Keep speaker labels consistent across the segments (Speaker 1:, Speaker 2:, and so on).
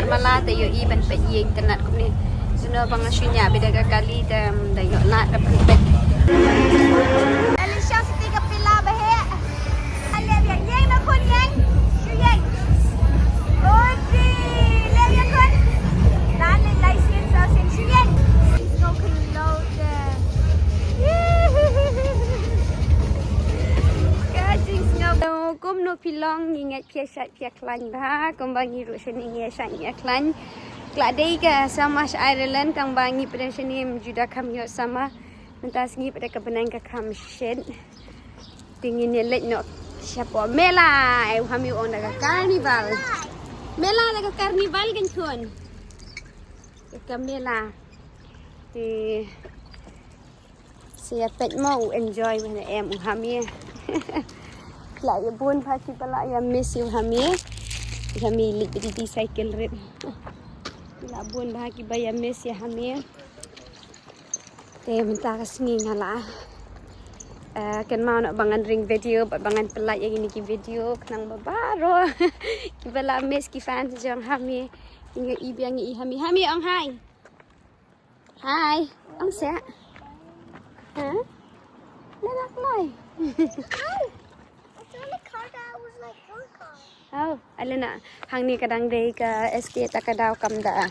Speaker 1: malah tayo iban pa yeng tanat ko ni. Suno bang asyunya beda kali dan dayo lat dapat pet. Alicia si tiga pila bahe. Ale dia yeng na kun yeng. Shu yeng. Odi, le ya kun. Dan le license sa sin shu yeng. No kun load. Kajing snow kum no pilong ingat piasat piaklan bah kumbangi ru seni ngesat piaklan. Keladai ke sama Ireland kang bangi pada sini juda kami sama mentas ngi pada kebenan ke kami shen tingin ni lek no siapa Mela kami on daga Carnival Mela daga Carnival kan tuan ke Mela di siapa mau enjoy mana em kami kelak pun pasti pala ya miss you kami lik di cycle red Labun bahagi bayam mes ya hamil. Teh mentah kesini ngalah. Kan mau nak bangan ring video, bangan pelat yang ini ki video kenang baru. Kita lah mes ki fan sejang hamil. Hingga ibu yang i hamil. Hamil ang hai. Hai, ang siap. Hah? Lenak loi.
Speaker 2: Hi. It's on the car that was like your car.
Speaker 1: Oh, alena hang ni kadang dei ke SK takadau kam da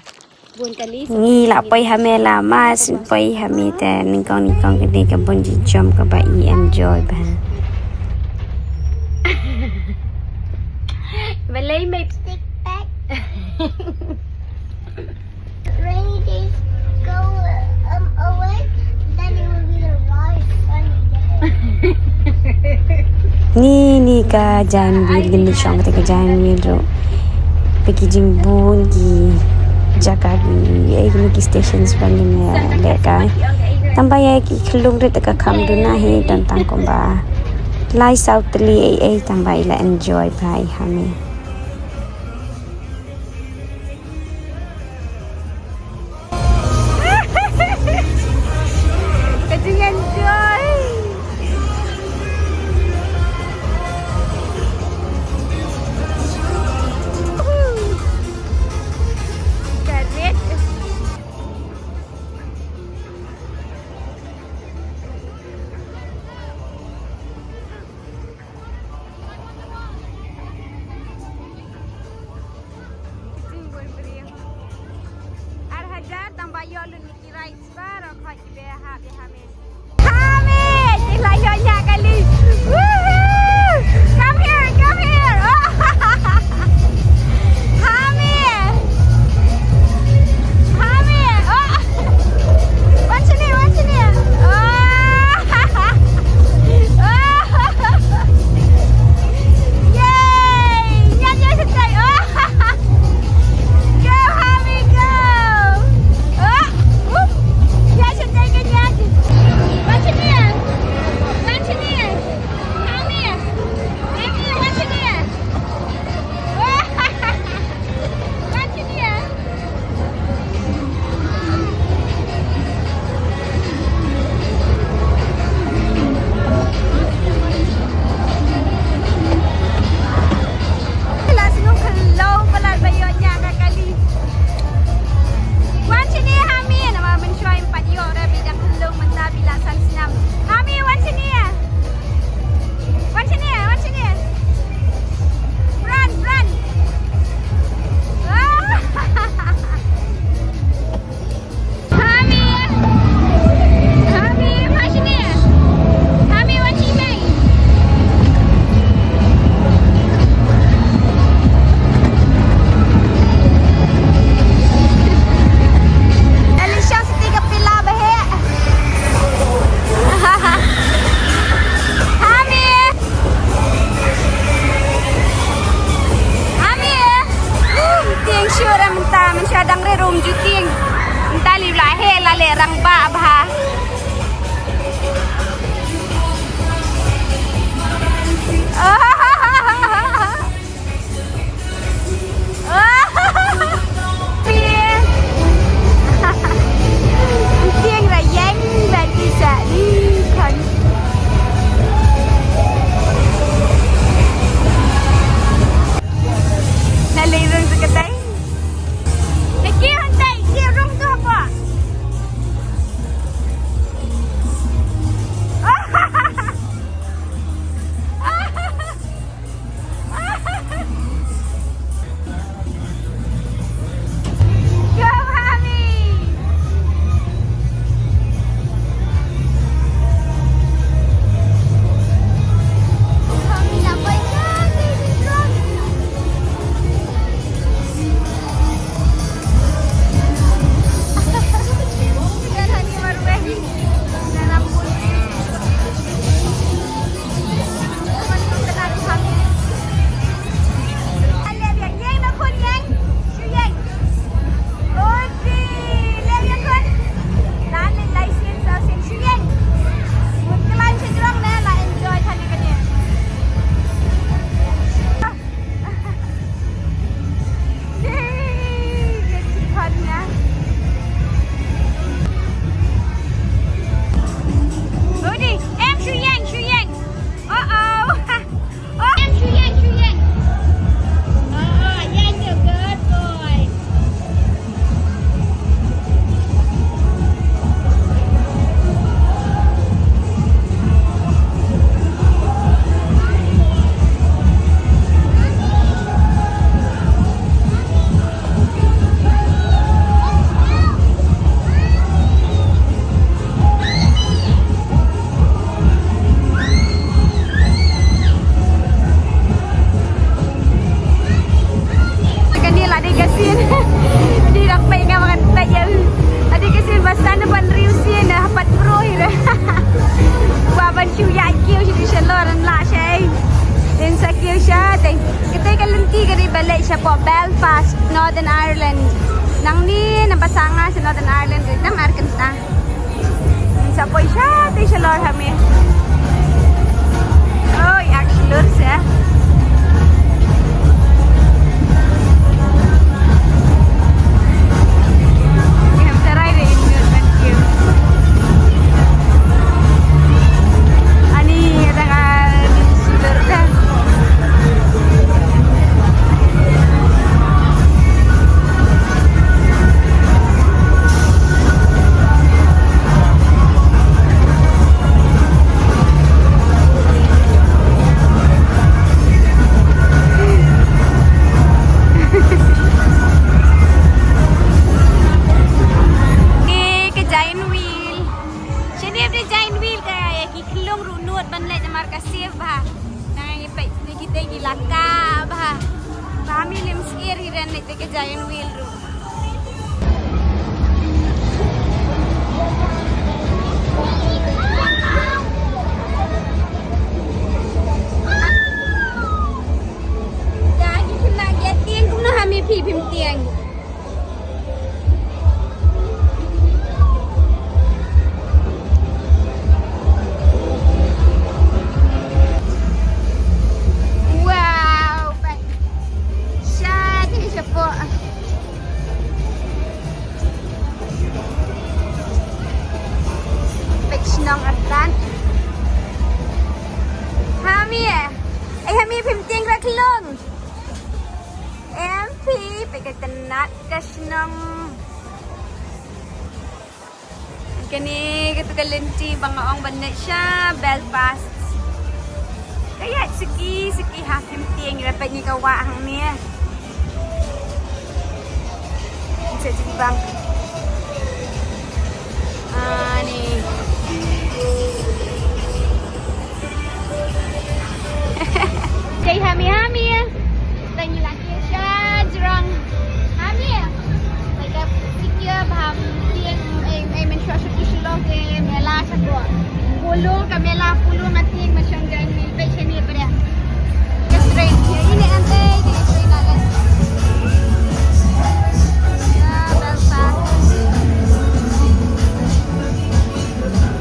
Speaker 1: bun kali
Speaker 3: ni la pai Mela mas pai hame ta ning kong ke ka bun ji jam ka ba enjoy ba
Speaker 1: belai mai
Speaker 2: Stick back. Rainy days go away, then it will be the right sunny day.
Speaker 3: ni ka janwil gini song ka janwil ro pergi jimbun ki jaga ki ki stations bang ni le ka tambah ya ki kelung ret ka kam duna he dan tang ko ba lai south li tambah ila enjoy bai hame
Speaker 1: kajing enjoy Northern Ireland kita marken ta. Sa po siya, ti siya lor Hame. Oh, yak lor siya. Giant wheel room. Dạ, chúng ta ghé tiên cũng nó Hame phim tiền. Nong Atlan Hame Hame phim tiếng ra lưng em phi phải cái tên nát cái nong cái này cái lenti bang ong banyak siya Belfast kaya segi ha phim tiếng ra phải ni kawa hang ni sẽ jadi bang ni Jai Hame Tanya lagi siya Jerang Hame Like fikir baham Tiang menstruasi kisilog Mela sa ko Pulo ka Mela Pulo mating masyong Giant wheel Baik siya niya pa rin Ka-strain Ini ante Ini strain natin Belfast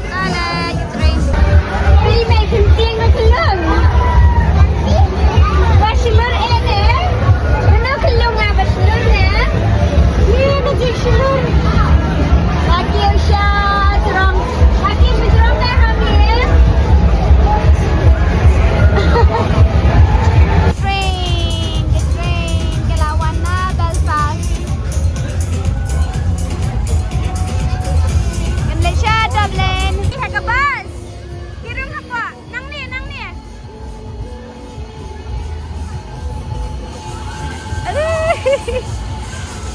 Speaker 1: Alay Ka-strain Hindi may kunting makulong Bachelor ene, mana kelong ah bachelor ne? Ni ada bachelor. Lagi usia terang, lagi terang dah Hame. Train ke lawan na Belfast. Malaysia Dublin. Ini harga bus. Kirim apa? Nang ni.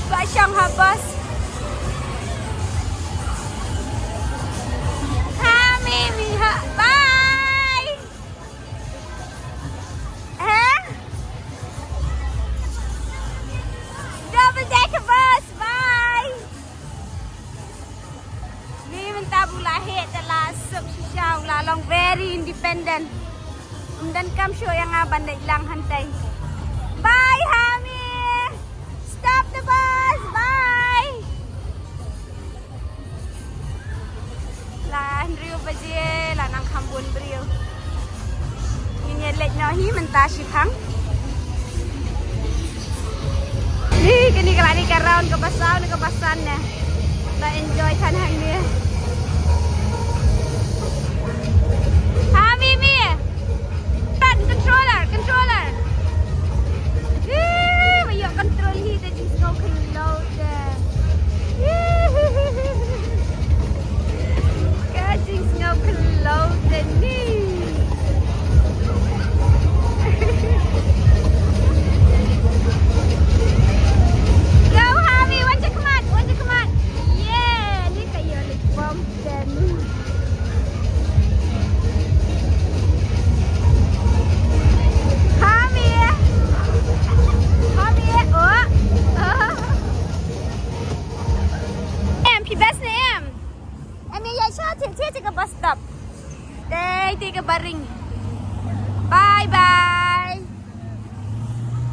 Speaker 1: Pak Syang habas Hame miha bye double decker bus bye ni mentabung lahir telah sub syau lalong very independent dan kam show yang bandai lang hantai bye Hame stop the bus bye lah Rio baje lah nang khambun brio ini lek no hi menta shipang ni kini kelani ke round ke pasan ne ta enjoy kan hang ni Hame mi controller Bayok control hi the just go load Kajing snow load ni Go Hame want to come on yeah ni kayo like bomb then Tiga bus stop. Tiga baring. Bye.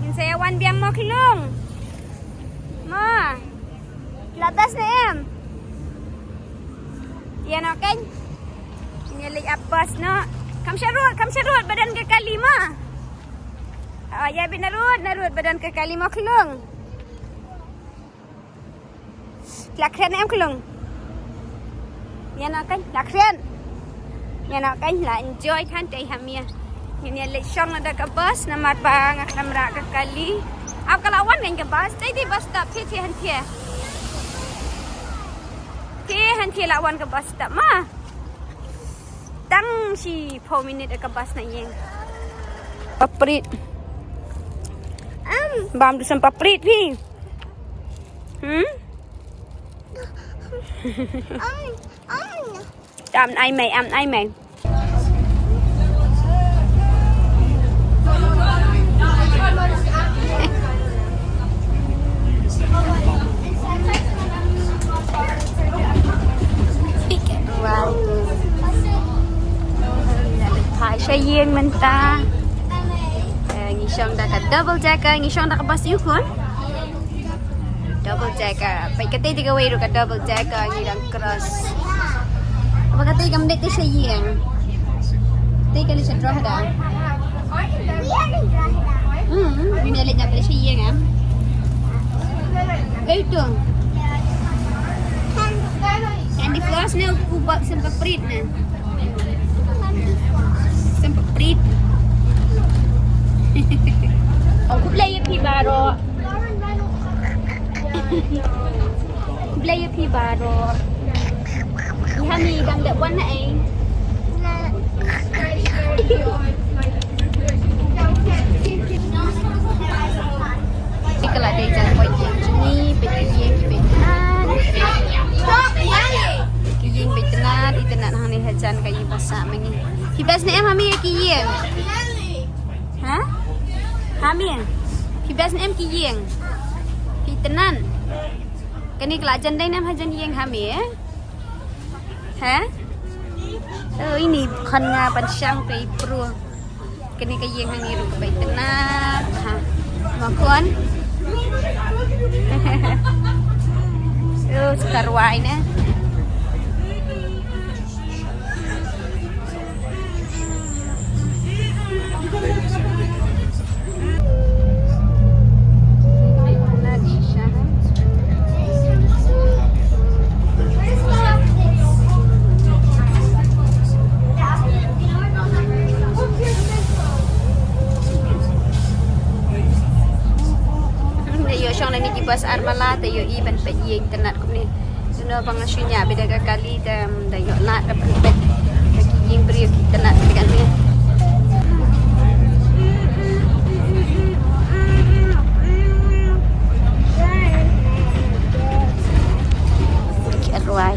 Speaker 1: Yung sayawan biyang mo kilong. Ma. Latas na em. Yan okay. Ini Abbas no. Kam syarut badan ke kalima. Ya narut badan ke kalima kelung. Lakren em kelung. Yan okay, lakren. Yan okay, la enjoy kan teh hamia. Ini lek syong ada ke bus namat bang kamera ke kali. Ap kalawan ngan ke bus, tadi bus stop ti hantia. Hanti lawan ke bus stop mah. Tang si 4 minit ke bus na yeng. Paprit. Bam du sam paprit pi. Am ai mai. Wow. Thai Sightseeing mình ta. Nghi xong đã cả double decker, nghi xong đã cả bus yêu khuôn. Double decker. Phải cái tay thì cái way rồi cả double decker nghi đang cross. Apa kata kamu dek Sightseeing? Tay kali sa draw dah. Bina lihat nak Sightseeing am. Itu. Candy floss na ubab sampai prit na. Sampai prit. Aku play pi baro. Play pi baro. Hame gam that one na eh. Kalau ada jalan buat yang ni, pergi betenan. Kiyeng betenan, itenan hang ni hajan kayu pasak mengi. Hibas ni em Hame kiyeng. Ha? Hame. Hibas ni em kiyeng. Betenan. Kani kelajan dai nam hajan yeng Hame eh? Ha? Ini bukan ngapan syang pe pro. Kani kiyeng hang ni ru betenan. Ha. Makon. Sekarwai na. Bas armala tayo iban pa yeng tanat ko ni suno bang asynya beda kali dam dayo lat dapat bet yeng beri tanat dengan ni arwai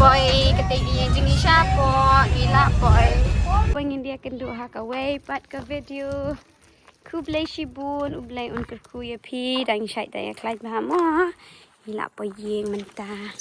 Speaker 1: boy ketinggi yang jengi siapa gila boy pengen dia kenduk hak away pat ke video ku blai shibun u blai un ku ya pi dang syai daya klai ba mo gila boy yeng mentah